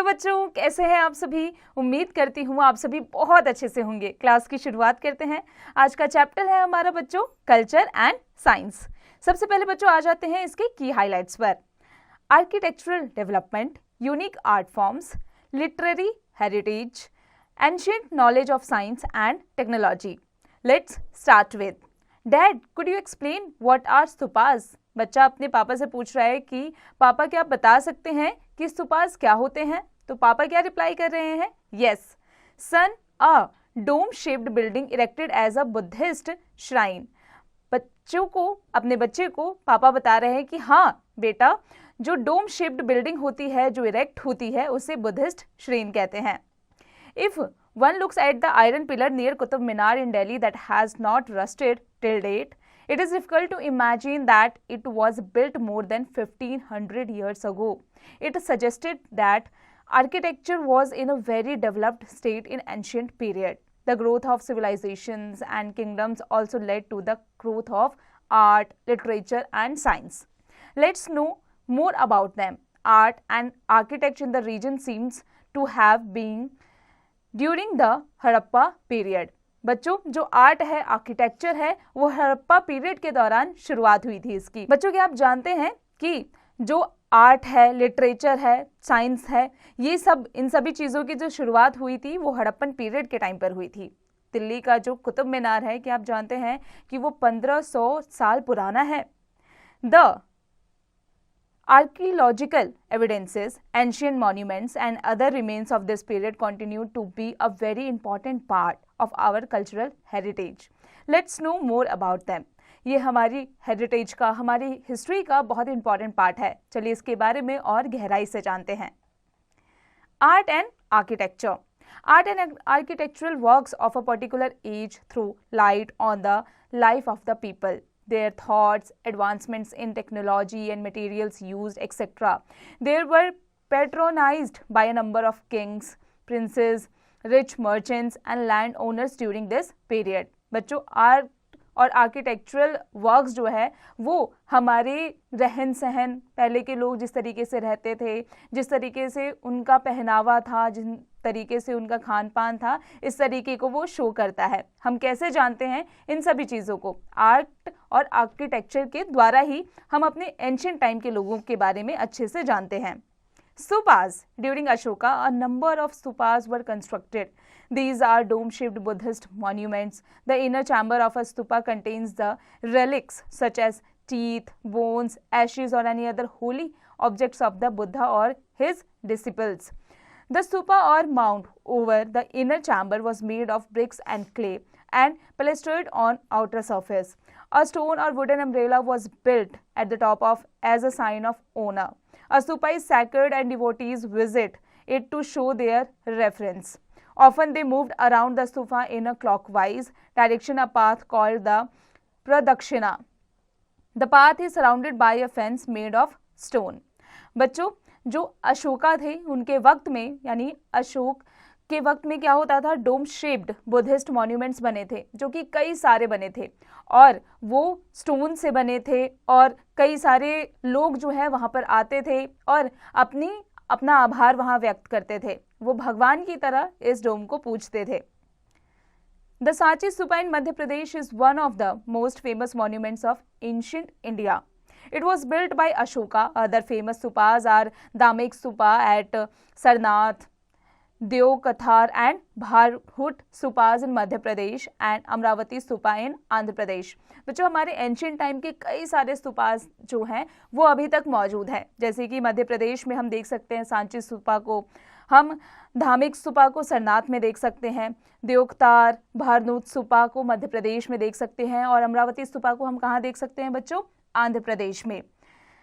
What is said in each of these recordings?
बच्चों, कैसे हैं आप सभी। उम्मीद करती हूँ आप सभी बहुत अच्छे से होंगे। क्लास की शुरुआत करते हैं। आज का चैप्टर है हमारा बच्चों कल्चर एंड साइंस। सबसे पहले बच्चों आ जाते हैं इसके की हाइलाइट्स पर। Architectural development, unique art forms, literary heritage, ancient knowledge of science and technology. Let's start with dad, could you explain what are stupas. बच्चा अपने पापा से पूछ रहा है कि पापा क्या आप बता सकते हैं कि स्तूपास क्या होते हैं। तो पापा क्या रिप्लाई कर रहे हैं, yes son, a dome shaped building erected as a Buddhist shrine. बच्चों को, अपने बच्चे को पापा बता रहे हैं कि हाँ बेटा, जो डोम शेप्ड बिल्डिंग होती है, जो इरेक्ट होती है, उसे बुद्धिस्ट श्राइन कहते हैं। If one looks at the iron pillar near Qutub Minar in Delhi that has not rusted till date, it is difficult to imagine that it was built more than 1500 years ago. It suggested that architecture was in a very developed state in ancient period. The growth of civilizations and kingdoms also led to the growth of art, literature and science. Let's know more about them. Art and architecture in the region seems to have been during the Harappa period. बच्चों, जो art है, architecture है, वो Harappa period के दौरान शुरुआत हुई थी इसकी। बच्चों, क्या आप जानते हैं कि जो आर्ट है, लिटरेचर है, साइंस है, ये सब, इन सभी चीज़ों की जो शुरुआत हुई थी वो हड़प्पन पीरियड के टाइम पर हुई थी। दिल्ली का जो कुतुब मीनार है, क्या आप जानते हैं कि वो 1500 साल पुराना है। The Archaeological evidences, ancient monuments and other remains of this period continue to be a very important part of our cultural heritage. Let's know more about them. ये हमारी हेरिटेज का, हमारी हिस्ट्री का बहुत इंपॉर्टेंट पार्ट है। चलिए इसके बारे में और गहराई से जानते हैं। Art and architecture. Art and architectural works of a particular age throw light on the life of the people, their thoughts, advancements in technology and materials used, etc. They were patronized by a number of kings, princes, rich merchants and landowners during this period. बच्चों, art और architectural works जो है वो हमारे रहन सहन, पहले के लोग जिस तरीके से रहते थे, जिस तरीके से उनका पहनावा था, जिस तरीके से उनका खान पान था, इस तरीके को वो शो करता है। हम कैसे जानते हैं इन सभी चीज़ों को? आर्ट और आर्किटेक्चर के द्वारा ही हम अपने एंशिएंट टाइम के लोगों के बारे में अच्छे से जानते हैं। Stupas. During Ashoka, a number of stupas were constructed. These are dome-shaped Buddhist monuments. The inner chamber of a stupa contains the relics such as teeth, bones, ashes or any other holy objects of the Buddha or his disciples. The stupa or mound over the inner chamber was made of bricks and clay and plastered on outer surface. A stone or wooden umbrella was built at the top of as a sign of honor. A stupa is sacred and devotees visit it to show their reverence. Often they moved around the stupa in a clockwise direction, a path called the Pradakshina. The path is surrounded by a fence made of stone. बच्चों, जो अशोका थे उनके वक्त में, यानी अशोक के वक्त में क्या होता था, डोम शेप्ड बुद्धिस्ट मॉन्यूमेंट्स बने थे, जो कि कई सारे बने थे और वो स्टोन से बने थे और कई सारे लोग जो है वहाँ पर आते थे और अपना आभार वहाँ व्यक्त करते थे। वो भगवान की तरह इस डोम को पूजते थे। The Sanchi stupa in Madhya Pradesh is one of the most famous monuments of ancient India. It was built by Ashoka. Other famous stupas are Damek Stupa at Sarnath, Deokathar and Bharhut stupas in Madhya Pradesh and Amravati stupa in Andhra Pradesh. बच्चों, हमारे ancient time के कई सारे stupas जो हैं वो अभी तक मौजूद हैं। जैसे कि मध्य प्रदेश में हम देख सकते हैं सांची स्तूपा को, हम धामिक स्तूपा को सरनाथ में देख सकते हैं, देवकतार, भारनूत स्तूपा को मध्य प्रदेश में देख सकते हैं और अमरावती स्तूपा को हम कहाँ देख सकते हैं बच्चों? आंध्र प्रदेश में।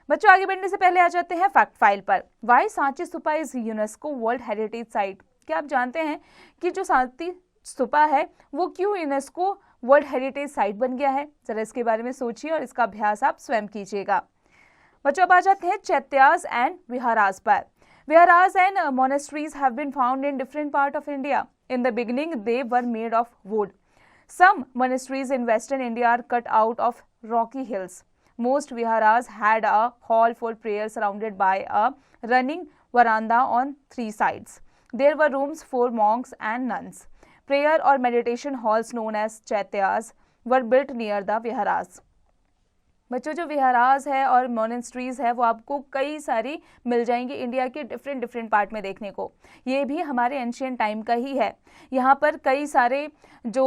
बच्चों, आगे बढ़ने से पहले आ जाते हैं फैक्ट फाइल पर। Why Sanchi stupa is UNESCO world heritage site. क्या आप जानते हैं कि जो सांची स्तूपा है वो क्यों यूनेस्को वर्ल्ड हेरिटेज साइट बन गया है? जरा इसके बारे में सोचिए और इसका अभ्यास आप स्वयं कीजिएगा। बच्चों, अब आ जाते हैं चैत्यास एंड विहारास पर। Viharas and monasteries have been found in different part of India. In the beginning they were made of wood. Some monasteries in western India are cut out of rocky hills. Most viharas had a hall for prayer surrounded by a running veranda on 3 sides. There were rooms for monks and nuns. Prayer or meditation halls known as chaityas were built near the viharas. बच्चों जो विहारास है और monasteries है वो आपको कई सारी मिल जाएंगी इंडिया के डिफरेंट पार्ट में देखने को. ये भी हमारे एंशियंट टाइम का ही है. यहाँ पर कई सारे जो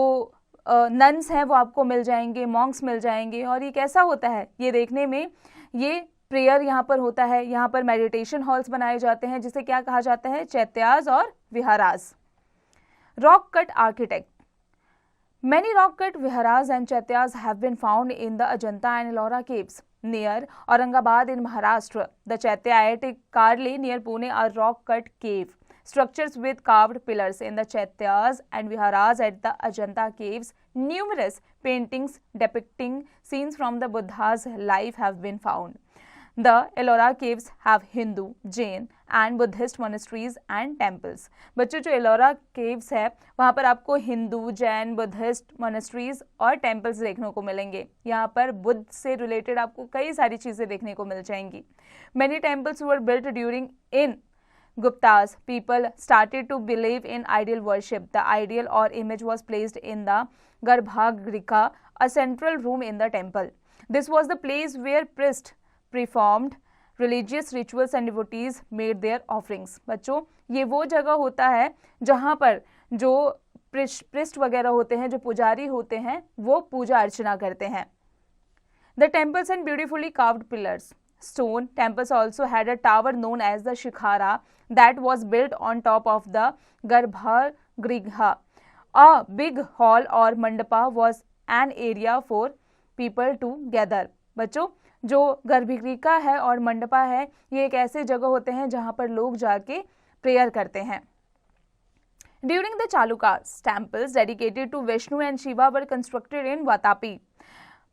नन्स हैं वो आपको मिल जाएंगे, मॉन्क्स मिल जाएंगे. और ये कैसा होता है ये देखने में, ये प्रेयर यहाँ पर होता है, यहाँ पर मेडिटेशन हॉल्स बनाए जाते हैं जिसे क्या कहा जाता है, चैत्यास और viharas. Rock cut architect. Many rock-cut viharas and chaityas have been found in the Ajanta and Ellora caves near Aurangabad in Maharashtra. The chaitya at Karli near Pune are rock-cut cave structures with carved pillars. In the chaityas and viharas at the Ajanta caves, numerous paintings depicting scenes from the Buddha's life have been found. The Ellora caves have Hindu, Jain and Buddhist monasteries and temples. बच्चों जो Ellora caves है वहाँ पर आपको Hindu, Jain, Buddhist monasteries और temples देखने को मिलेंगे. यहाँ पर बुद्ध से रिलेटेड आपको कई सारी चीज़ें देखने को मिल जाएंगी. Many temples were built during in Gupta's. People started to believe in ideal worship. The ideal or image was placed in the Garbhagriha, a central room in the temple. This was the place where priests performed religious rituals and devotees made their offerings. बच्चों ये वो जगह होता है जहाँ पर जो priest वगैरह होते हैं, जो पुजारी होते हैं, वो पूजा अर्चना करते हैं. The temples and beautifully carved pillars. Stone temples also had a tower known as the Shikhara that was built on top of the Garbhagriha. A big hall or mandapa was an area for people to gather. बच्चों जो गर्भगृह है और मंडपा है ये एक ऐसे जगह होते हैं जहां पर लोग जाके प्रेयर करते हैं. During the Chalukyas, temples dedicated to Vishnu and Shiva were constructed in Vatapi,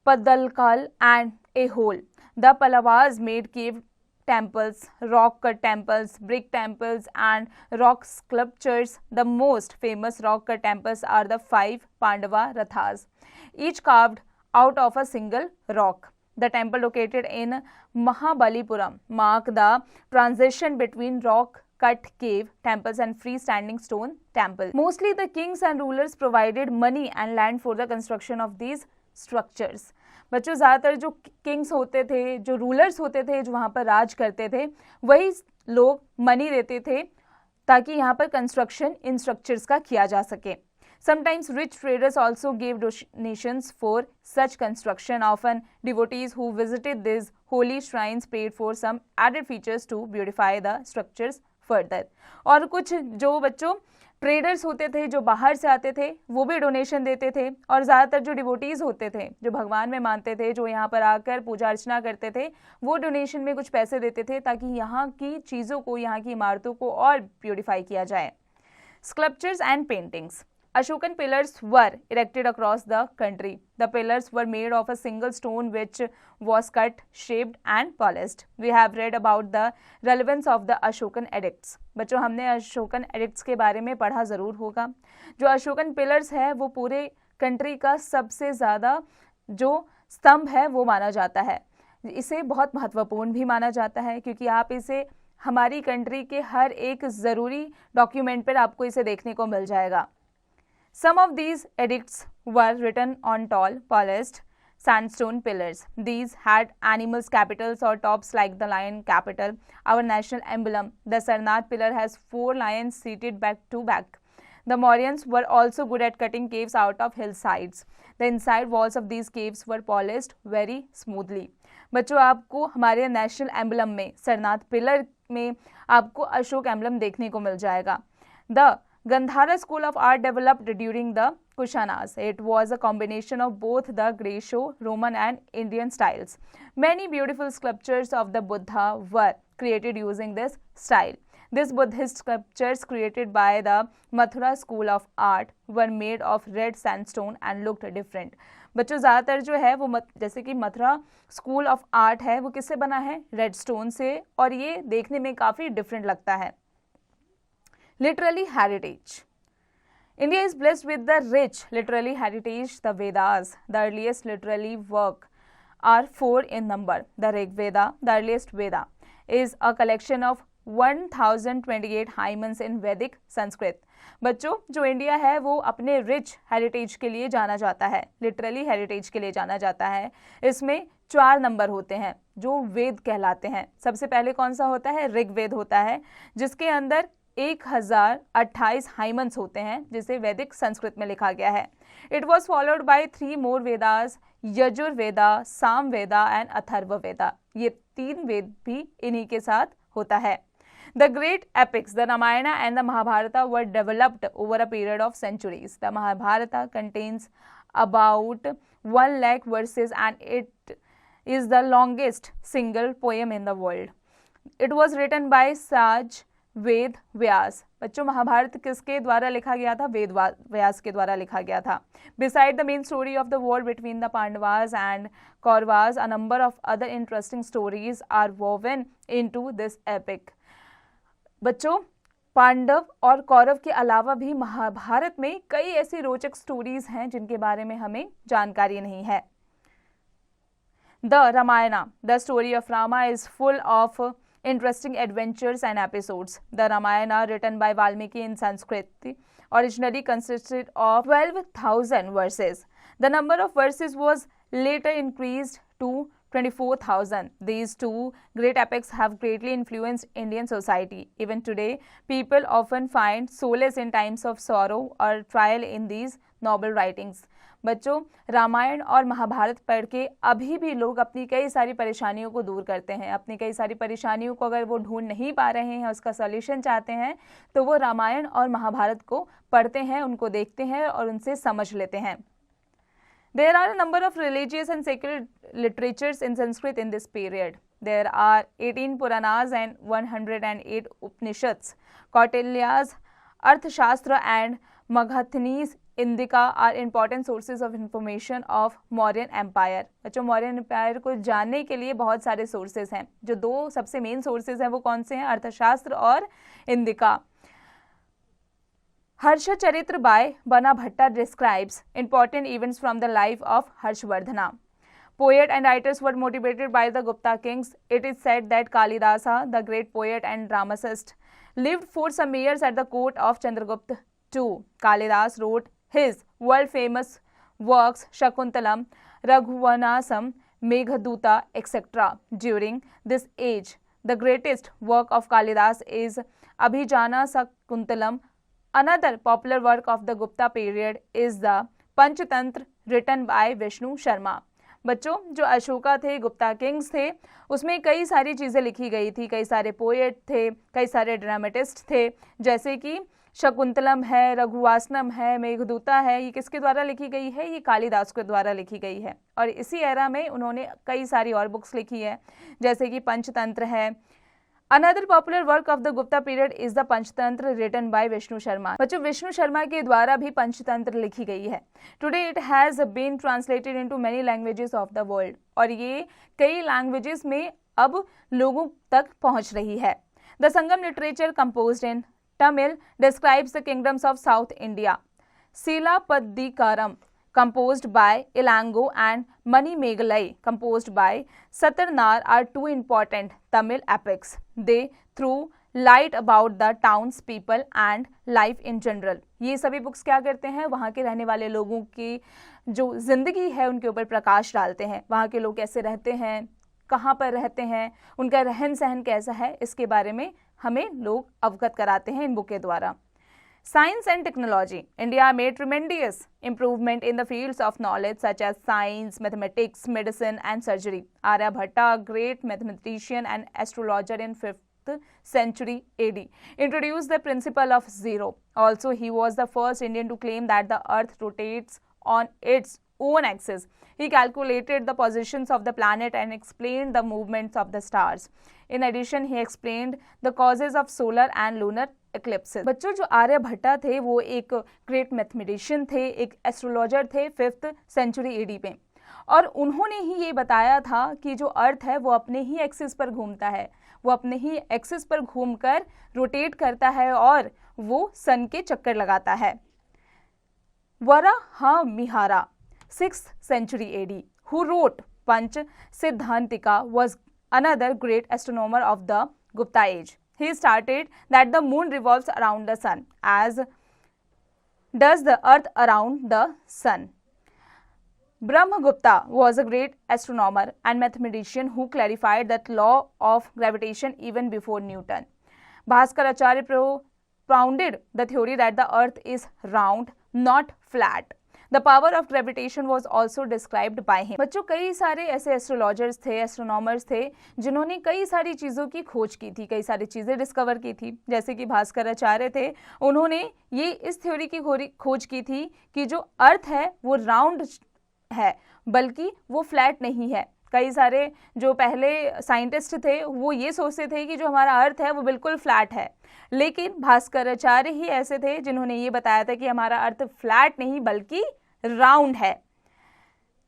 Padalkal and Aihole. The Pallavas made cave temples, rock-cut temples, brick temples and rock sculptures. The most famous rock-cut temples are the 5 Pandava Rathas, each carved out of a single rock. The temple located in Mahabalipuram mark the transition between rock-cut cave temples and freestanding stone temple. Mostly the kings and rulers provided money and land for the construction of these structures. बच्चों ज़्यादातर जो Kings होते थे, जो rulers होते थे, जो वहाँ पर राज करते थे, वही लोग मनी देते थे ताकि यहाँ पर कंस्ट्रक्शन इन स्ट्रक्चर्स का किया जा सके. Sometimes rich traders also gave donations for such construction. Often devotees who visited these holy shrines paid for some added features to beautify the structures further. और कुछ जो बच्चों ट्रेडर्स होते थे जो बाहर से आते थे वो भी डोनेशन देते थे, और ज़्यादातर जो डिवोटीज़ होते थे जो भगवान में मानते थे, जो यहाँ पर आकर पूजा अर्चना करते थे, वो डोनेशन में कुछ पैसे देते थे ताकि यहाँ की चीज़ों को, यहाँ की इमारतों को और ब्यूटिफाई किया जाए. Sculptures and paintings. Ashokan pillars were erected across the country. The pillars were made of a single stone which was cut, shaped and polished. We have read about the relevance of the Ashokan edicts. बच्चों हमने Ashokan addicts के बारे में पढ़ा ज़रूर होगा. जो Ashokan pillars है वो पूरे कंट्री का सबसे ज़्यादा जो स्तंभ है वो माना जाता है. इसे बहुत महत्वपूर्ण भी माना जाता है क्योंकि आप इसे हमारी कंट्री के हर एक ज़रूरी डॉक्यूमेंट पर आपको इसे देखने को मिल जाएगा. Some of these edicts were written on tall, polished sandstone pillars. These had animals' capitals or tops like the lion capital, our national emblem. The Sarnath pillar has 4 lions seated back to back. The Mauryans were also good at cutting caves out of hillsides. The inside walls of these caves were polished very smoothly. बच्चों आपको हमारे national emblem में Sarnath pillar में आपको Ashok emblem देखने को मिल जाएगा. The Gandhara school of art developed during the Kushanas. It was a combination of both the Greco-Roman and Indian styles. Many beautiful sculptures of the Buddha were created using this style. These Buddhist sculptures created by the Mathura school of art were made of red sandstone and looked different. बच्चों ज़्यादातर जो है वो जैसे कि Mathura school of art है वो किससे बना है, रेड स्टोन से, और ये देखने में काफ़ी डिफरेंट लगता है. Literary heritage. India is blessed with the rich literary heritage. The Vedas, the earliest literary work, are 4 in number. The Rig Veda, the earliest Veda, is a collection of 1028 हाइमन्स इन वैदिक संस्कृत। बच्चों, जो इंडिया है वो अपने rich heritage के लिए जाना जाता है, लिटरली हेरिटेज के लिए जाना जाता है। इसमें 4 नंबर होते हैं जो वेद कहलाते हैं। सबसे पहले कौन सा होता है? ऋग्वेद होता है, जिसके अंदर 1028 हाइमन्स होते हैं, जिसे वैदिक संस्कृत में लिखा गया है। It was followed by 3 more Vedas, Yajurveda, Samaveda and Atharvaveda. ये 3 वेद भी इन्हीं के साथ होता है। The great epics, the Ramayana and the Mahabharata, were developed over a period of centuries. The Mahabharata contains about 1 lakh verses and it is the longest single poem in the world. It was written by Saj Ved Vyas. बच्चों, महाभारत किसके द्वारा लिखा गया था? वेद व्यास के द्वारा लिखा गया था। Beside the main story of the war between the Pandavas and Kauravas, a number of other interesting stories are woven into this epic. बच्चों, पांडव और कौरव के अलावा भी महाभारत में कई ऐसी रोचक स्टोरीज हैं जिनके बारे में हमें जानकारी नहीं है। The Ramayana, the story of Rama, is full of interesting adventures and episodes. The Ramayana, written by Valmiki in Sanskrit, originally consisted of 12,000 verses. The number of verses was later increased to 24,000. These two great epics have greatly influenced Indian society. Even today, people often find solace in times of sorrow or trial in these noble writings. बच्चों, रामायण और महाभारत पढ़ के अभी भी लोग अपनी कई सारी परेशानियों को दूर करते हैं। अपनी कई सारी परेशानियों को अगर वो ढूंढ नहीं पा रहे हैं, उसका सॉल्यूशन चाहते हैं, तो वो रामायण और महाभारत को पढ़ते हैं, उनको देखते हैं और उनसे समझ लेते हैं। There are a number of religious and sacred literatures in Sanskrit in this period. There are 18 Puranas and 108 Upanishads. Kautilya's Arthashastra and Magadhani's Indika are important sources of information of Mauryan Empire. बच्चों, Mauryan empire को जानने के लिए बहुत सारे sources हैं। जो 2 सबसे मेन सोर्सेज हैं वो कौन से हैं? अर्थशास्त्र और Indica. Harshacharitra by Bana Bhatta describes important events from the life of Harshvardhana. Poets and writers were motivated by the Gupta kings. It is said that Kalidasa, the great poet and dramatist, lived for some years at the court of Chandragupta II. Kalidas wrote his world-famous works Shakuntalam, Raghuvanasam, Meghaduta, etc. during this age. The greatest work of Kalidas is Abhijana Shakuntalam. Another popular work of the Gupta period is the Panchatantra written by Vishnu Sharma. बच्चों, जो अशोका थे, Gupta Kings थे, उसमें कई सारी चीज़ें लिखी गई थी, कई सारे पोएट थे, कई सारे ड्रामेटिस्ट थे, जैसे कि शकुंतलम है, रघुवासनम है, मेघदूता है। ये किसके द्वारा लिखी गई है? ये कालिदास के द्वारा लिखी गई है। और इसी एरा में उन्होंने कई सारी और बुक्स लिखी है, जैसे कि पंचतंत्र है। Another popular work of the Gupta period is the Panchatantra written by Vishnu Sharma. बच्चों, विष्णु शर्मा के द्वारा भी पंचतंत्र लिखी गई है। Today it has been translated into many languages of the world. और ये कई लैंग्वेजेस में अब लोगों तक पहुंच रही है। The Sangam literature composed in Tamil describes the kingdoms of South India. Silapaddikaram composed by Ilango and Manimegalai composed by Satarnar are 2 important Tamil epics. They threw light about the towns people and life in general. ये सभी books क्या करते हैं? वहाँ के रहने वाले लोगों की जो जिंदगी है उनके ऊपर प्रकाश डालते हैं। वहाँ के लोग कैसे रहते हैं, कहाँ पर रहते हैं, उनका रहन सहन कैसा है, इसके बारे में हमें लोग अवगत कराते हैं इन बुक के द्वारा। Science and technology. India made tremendous improvement in the fields of knowledge such as science, mathematics, medicine and surgery. Aryabhatta, a great mathematician and astrologer in 5th century AD, introduced the principle of zero. Also, he was the first Indian to claim that the earth rotates on its own axis. He calculated the positions of the planet and explained the movements of the stars. In addition, he explained the causes of solar and lunar eclipses. बच्चों, जो आर्यभट्टा थे वो एक great mathematician थे, एक astrologer थे 5th century AD पे, और उन्होंने ही ये बताया था कि जो अर्थ है वो अपने ही एक्सिस पर घूमता है, वो अपने ही एक्सिस पर घूमकर रोटेट करता है और वो सन के चक्कर लगाता है। Varahamihara, 6th century AD, who wrote Panch Siddhantika, was another great astronomer of the Gupta age. he stated that the moon revolves around the sun as does the earth around the sun. Brahmagupta was a great astronomer and mathematician who clarified that law of gravitation even before Newton. Bhaskaracharya propounded the theory that the earth is round, not flat. The power of gravitation was also described by him. बच्चों, कई सारे ऐसे astrologers थे, astronomers थे जिन्होंने कई सारी चीज़ों की खोज की थी, कई सारी चीज़ें डिस्कवर की थी. जैसे कि भास्कराचार्य थे, उन्होंने ये इस थ्योरी की खोज की थी कि जो अर्थ है वो राउंड है, बल्कि वो फ्लैट नहीं है. कई सारे जो पहले साइंटिस्ट थे वो ये सोचते थे कि जो हमारा अर्थ है वो बिल्कुल फ्लैट है, लेकिन भास्कराचार्य ही ऐसे थे जिन्होंने ये बताया था कि हमारा अर्थ फ्लैट नहीं बल्कि राउंड है.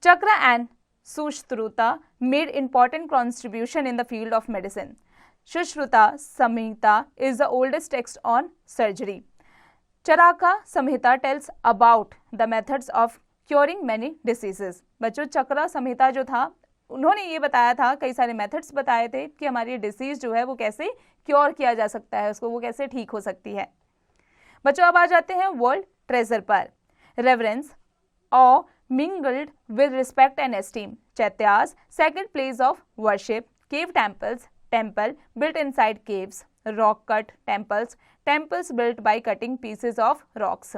चक्र and Sushruta made important contribution in the field of medicine. Sushruta Samhita is the oldest text on surgery. Charka Samhita tells about the methods of curing many diseases. बच्चों, चक्र संहिता जो था उन्होंने ये बताया था, कई सारे मेथड्स बताए थे कि हमारी डिसीज जो है वो कैसे क्योर किया जा सकता है, उसको वो कैसे ठीक हो सकती है. बच्चों, अब आ जाते हैं वर्ल्ड ट्रेजर पर. Reverence or mingled with respect and esteem. Chaitya's sacred place of worship, cave temples, temple built inside caves, rock-cut temples, temples built by cutting pieces of rocks.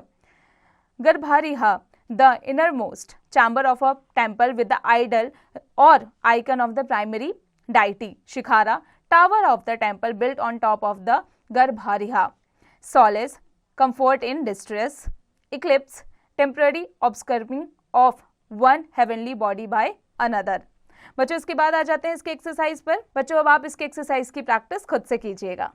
Garbhagriha, the innermost chamber of a temple with the idol or icon of the primary deity. Shikhara, tower of the temple built on top of the Garbhagriha. Solace, comfort in distress. Eclipse, temporary obscuring of one heavenly body by another. बच्चों, इसके बाद आ जाते हैं इसके exercise पर. बच्चों, अब आप इसके एक्सरसाइज की प्रैक्टिस खुद से कीजिएगा.